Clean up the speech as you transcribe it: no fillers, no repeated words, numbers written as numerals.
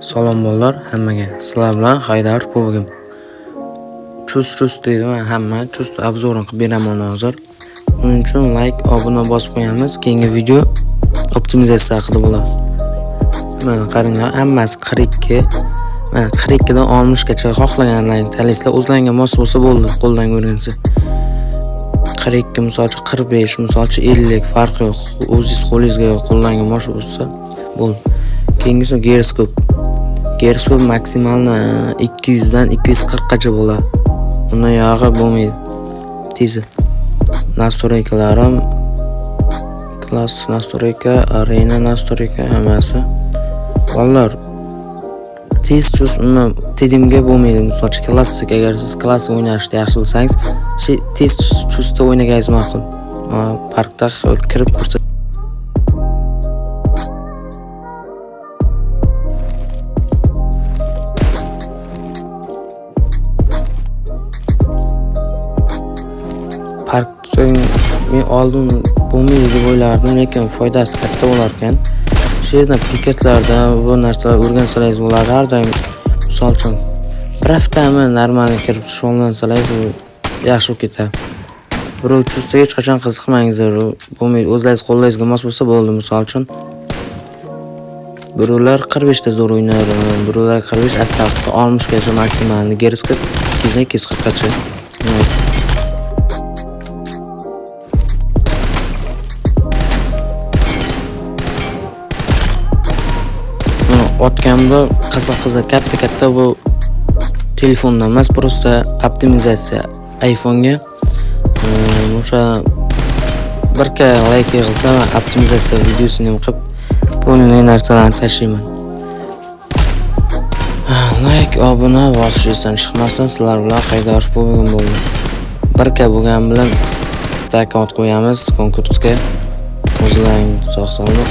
Salom bolalar, hammaga. Sizlar bilan Haydar bugün. Chust deydi va hamma chust obzorini qilib beraman hozir. Buning uchun like, obuna bosib qo'yamiz. Keyingi video optimizatsiya haqida bo'ladi. Mana qaranglar, hammasi 42. Mana 42 dan 60 gacha xohlaganlaringizni tanlaysizlar. O'zlaringizga mos bo'lsa bo'ldi, qo'ldan ko'rgansiz. 42 misolchi 45, misolchi 50 farqi yo'q. O'zingiz qo'lingizga qo'llangan mos bo'lsa bo'ldi. Keyingisi Girskop maksimalni 200 dan 240 gacha bo'ladi. Undan yog'i bo'lmaydi. Tezi. Настройкаларым klass настройка, arena настройка hammasi. Bolalar tez chust tedimga bo'lmaydi. Masalan, klassik agar siz klassik o'ynashni yaxshi bilsangiz, tez chustda o'ynagangiz ma'qul. Parkda kirib ko'rsat. Men oldin bo'lmaydi deb o'ylardim, lekin foydasi katta bo'lar ekan. Shu yerdan piketlarda bu narsalar o'rgansalaringiz bo'ladi. Har doim misol uchun bir haftami normalni kirib shug'ullansangiz, u yaxshi bo'lib ketadi. Birov chustga hech qachon qiziqmangizlar, bo'lmaydi. O'zlaringiz qo'llaringizga mos bo'lsa bo'ldi. Misol uchun birovlar 45 da zo'r o'ynar, birovlar 45 asta 60 gacha maksimalni, Girskop 240 gacha. Otganimda qiziq katta bu telefondan emas, просто optimizatsiya iPhone'ga o'sha birka like yig'ilsa va optimizatsiya videosini ham qilib bo'lgan narsalarni tashlayman. Like, obuna bosishdan chiqmasin, sizlar bilan Haydar bugun bo'ldi. Birka bo'lgan bilan akkaunt qo'yamiz konkursga. O'zlaring sog' salomat